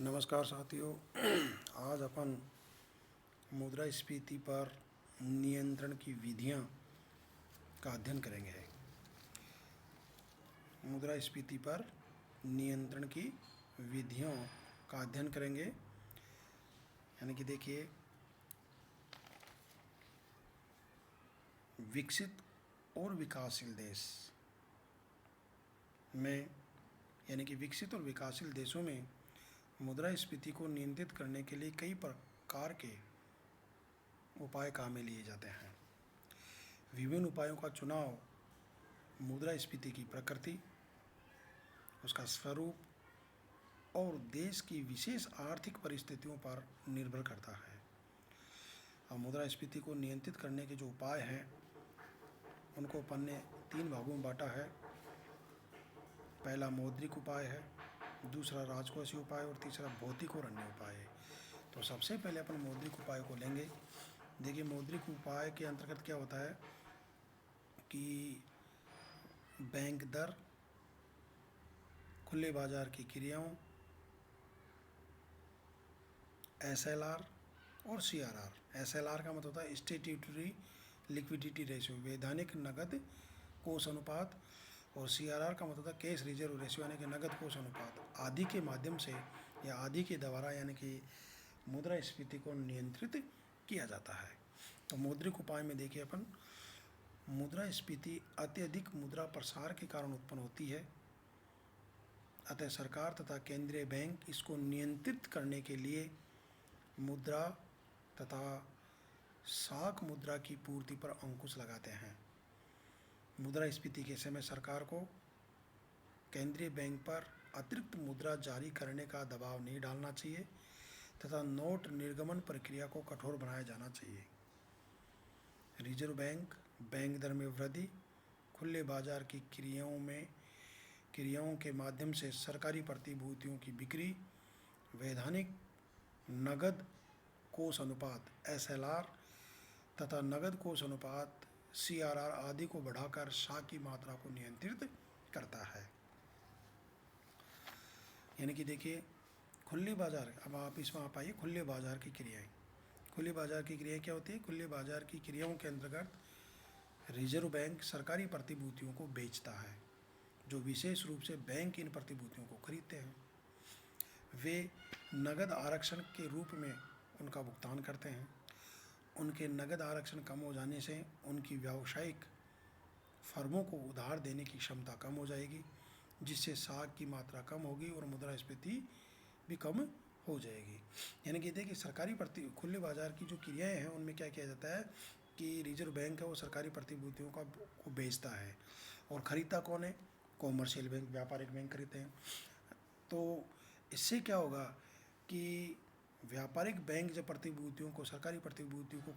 नमस्कार साथियों। आज अपन मुद्रास्फीति पर नियंत्रण की विधियां का अध्ययन करेंगे। मुद्रास्फीति पर नियंत्रण की विधियों का अध्ययन करेंगे। यानी कि देखिए, विकसित और विकासशील देश में, यानी कि विकसित और विकासशील देशों में मुद्रास्फीति को नियंत्रित करने के लिए कई प्रकार के उपाय काम में लिए जाते हैं। विभिन्न उपायों का चुनाव मुद्रास्फीति की प्रकृति, उसका स्वरूप और देश की विशेष आर्थिक परिस्थितियों पर निर्भर करता है। अब मुद्रास्फीति को नियंत्रित करने के जो उपाय हैं उनको अपन ने 3 भागों में बांटा है। पहला मौद्रिक उपाय है, दूसरा राजकोषीय उपाय और तीसरा भौतिक और अन्य उपाय है। तो सबसे पहले अपन मौद्रिक उपाय को लेंगे। देखिए, मौद्रिक उपाय के अंतर्गत क्या होता है कि बैंक दर, खुले बाजार की क्रियाओं, एसएलआर और सीआरआर। एसएलआर का मतलब होता है स्टैट्यूटरी लिक्विडिटी रेशियो, वैधानिक नगद कोष अनुपात, और सीआरआर का मतलब होता है कैश रिजर्व रेशियो, यानी कि नगद कोष अनुपात आदि के माध्यम से या आदि के द्वारा यानी कि मुद्रास्फीति को नियंत्रित किया जाता है। तो मौद्रिक उपाय में देखिए अपन, मुद्रास्फीति अत्यधिक मुद्रा प्रसार के कारण उत्पन्न होती है। अतः सरकार तथा केंद्रीय बैंक इसको नियंत्रित करने के लिए मुद्रा तथा साख मुद्रा की पूर्ति पर अंकुश लगाते हैं। मुद्रास्फीति के समय सरकार को केंद्रीय बैंक पर अतिरिक्त मुद्रा जारी करने का दबाव नहीं डालना चाहिए तथा नोट निर्गमन प्रक्रिया को कठोर बनाया जाना चाहिए। रिजर्व बैंक बैंक दर में वृद्धि, खुले बाजार की क्रियाओं के माध्यम से सरकारी प्रतिभूतियों की बिक्री, वैधानिक नगद कोष अनुपात एसएलआर तथा नगद कोष अनुपात सीआरआर आदि को बढ़ाकर साख की मात्रा को नियंत्रित करता है। यानी कि देखिए, खुले बाजार, अब आप इसमें आप आइए खुले बाजार की क्रियाएं। खुले बाजार की क्रियाएं क्या होती है? खुले बाजार की क्रियाओं के अंतर्गत रिजर्व बैंक सरकारी प्रतिभूतियों को बेचता है, जो विशेष रूप से बैंक इन प्रतिभूतियों को खरीदते हैं। वे नगद आरक्षण के रूप में उनका भुगतान करते हैं। उनके नगद आरक्षण कम हो जाने से उनकी व्यावसायिक फर्मों को उधार देने की क्षमता कम हो जाएगी, जिससे साख की मात्रा कम होगी और मुद्रास्फीति भी कम हो जाएगी। यानी कि देखिए, सरकारी खुले बाजार की जो क्रियाएं हैं उनमें क्या किया जाता है कि रिजर्व बैंक है वो सरकारी प्रतिभूतियों को बेचता है, और ख़रीदता कौन है? कॉमर्शियल बैंक, व्यापारिक बैंक खरीदते हैं। तो इससे क्या होगा कि व्यापारिक बैंक जब प्रतिभूतियों को, सरकारी प्रतिभूतियों को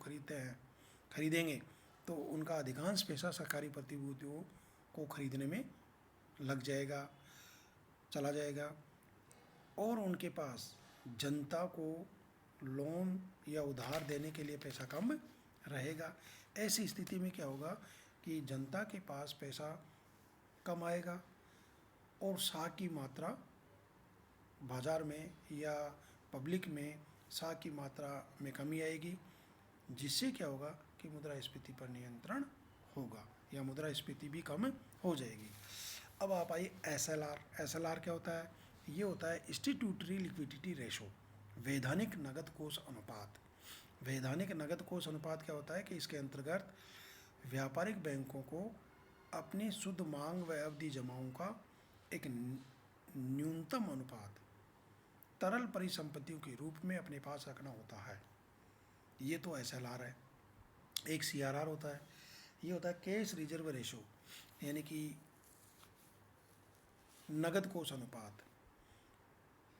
खरीदेंगे तो उनका अधिकांश पैसा सरकारी प्रतिभूतियों को खरीदने में चला जाएगा, और उनके पास जनता को लोन या उधार देने के लिए पैसा कम रहेगा। ऐसी स्थिति में क्या होगा कि जनता के पास पैसा कम आएगा और साख की मात्रा बाज़ार में या पब्लिक में साख की मात्रा में कमी आएगी, जिससे क्या होगा कि मुद्रास्फीति पर नियंत्रण होगा या मुद्रास्फीति भी कम हो जाएगी। अब आप आइए एसएलआर। एसएलआर क्या होता है? ये होता है स्टैट्यूटरी लिक्विडिटी रेशो, वैधानिक नगद कोष अनुपात। वैधानिक नगद कोष अनुपात क्या होता है कि इसके अंतर्गत व्यापारिक बैंकों को अपनी शुद्ध मांग व अवधि जमाओं का एक न्यूनतम अनुपात तरल परिसंपत्तियों के रूप में अपने पास रखना होता है। ये तो एसएलआर है। एक सीआरआर होता है, ये होता है कैश रिजर्व रेशो, यानी कि नगद कोष अनुपात।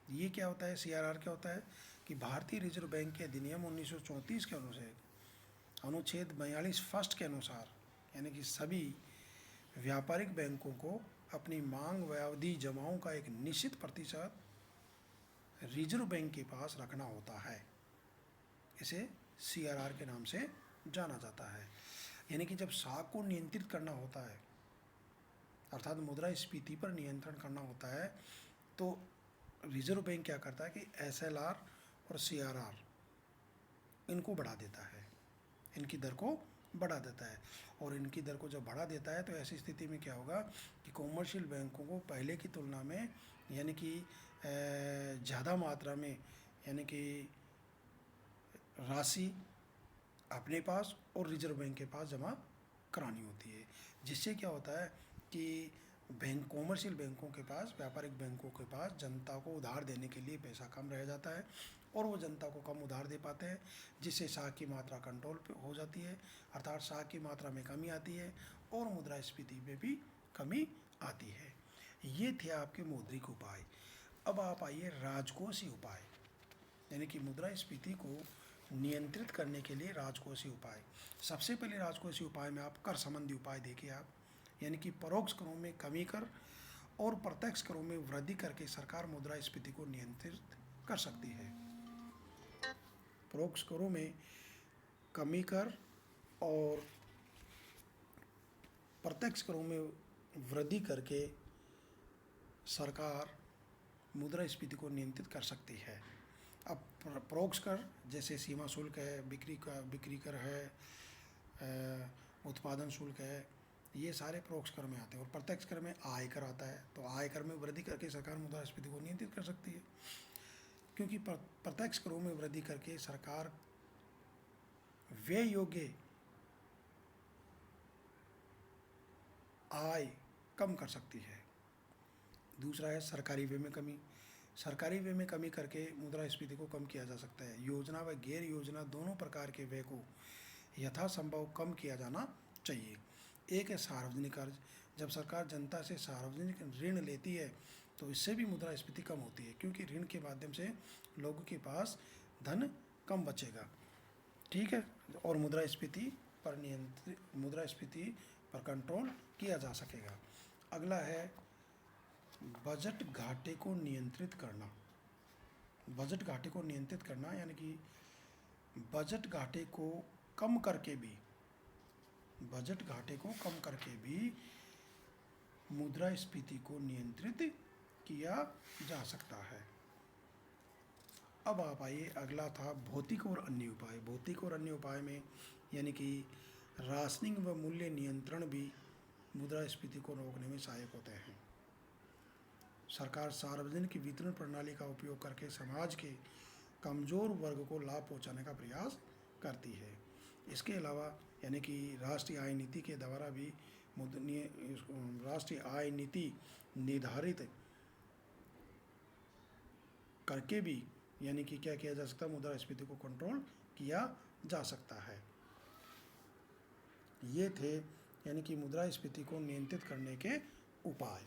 ये क्या होता है? सीआरआर क्या होता है कि भारतीय रिजर्व बैंक के अधिनियम 1934 के अनुच्छेद 42 फर्स्ट के अनुसार, यानी कि सभी व्यापारिक बैंकों को अपनी मांग व अवधि जमाओं का एक निश्चित प्रतिशत रिजर्व बैंक के पास रखना होता है। इसे सीआरआर के नाम से जाना जाता है। यानी कि जब साख को नियंत्रित करना होता है, अर्थात मुद्रास्फीति पर नियंत्रण करना होता है, तो रिजर्व बैंक क्या करता है कि एसएलआर और सीआरआर इनको बढ़ा देता है, इनकी दर को बढ़ा देता है। और इनकी दर को जब बढ़ा देता है तो ऐसी स्थिति में क्या होगा कि कॉमर्शियल बैंकों को पहले की तुलना में यानी कि ज़्यादा मात्रा में यानी कि राशि अपने पास और रिजर्व बैंक के पास जमा करानी होती है, जिससे क्या होता है कि बैंक कॉमर्शियल बैंकों के पास, व्यापारिक बैंकों के पास जनता को उधार देने के लिए पैसा कम रह जाता है और वो जनता को कम उधार दे पाते हैं, जिससे साख की मात्रा कंट्रोल पे हो जाती है, अर्थात साख की मात्रा में कमी आती है और मुद्रास्फीति में भी कमी आती है। ये थे आपके मौद्रिक उपाय। अब आप आइए राजकोषीय उपाय, यानी कि मुद्रास्फीति को नियंत्रित करने के लिए राजकोषीय उपाय। सबसे पहले राजकोषीय उपाय में आप कर संबंधी उपाय देखिए आप, यानी कि परोक्ष करों में कमी कर और प्रत्यक्ष करों में वृद्धि करके सरकार मुद्रास्फीति को नियंत्रित कर सकती है। परोक्ष करों में कमी कर और प्रत्यक्ष करों में वृद्धि करके सरकार मुद्रास्फीति को नियंत्रित कर सकती है। अब परोक्ष कर जैसे सीमा शुल्क है, बिक्री कर है, उत्पादन शुल्क है, ये सारे परोक्ष कर में आते हैं। और प्रत्यक्ष कर में आयकर आता है, तो आयकर में वृद्धि करके सरकार मुद्रास्फीति को नियंत्रित कर सकती है, क्योंकि प्रत्यक्ष करों में वृद्धि करके सरकार व्यय योग्य आय कम कर सकती है। दूसरा है सरकारी व्यय में कमी। सरकारी व्यय में कमी करके मुद्रास्फीति को कम किया जा सकता है। योजना व गैर योजना दोनों प्रकार के व्यय को यथासंभव कम किया जाना चाहिए। एक है सार्वजनिक कर्ज। जब सरकार जनता से सार्वजनिक ऋण लेती है तो इससे भी मुद्रास्फीति कम होती है, क्योंकि ऋण के माध्यम से लोगों के पास धन कम बचेगा, ठीक है, और मुद्रास्फीति पर कंट्रोल किया जा सकेगा। अगला है बजट घाटे को नियंत्रित करना। बजट घाटे को नियंत्रित करना यानी कि बजट घाटे को कम करके भी मुद्रास्फीति को नियंत्रित किया जा सकता है। अब आप आइए, अगला था भौतिक और अन्य उपाय। भौतिक और अन्य उपाय में यानी कि राशनिंग व मूल्य नियंत्रण भी मुद्रास्फीति को रोकने में सहायक होते हैं। सरकार सार्वजनिक वितरण प्रणाली का उपयोग करके समाज के कमज़ोर वर्ग को लाभ पहुंचाने का प्रयास करती है। इसके अलावा यानी कि राष्ट्रीय आय नीति के द्वारा भी राष्ट्रीय आय नीति निर्धारित करके भी यानी कि क्या किया जा सकता है, मुद्रास्फीति को कंट्रोल किया जा सकता है। ये थे यानी कि मुद्रास्फीति को नियंत्रित करने के उपाय।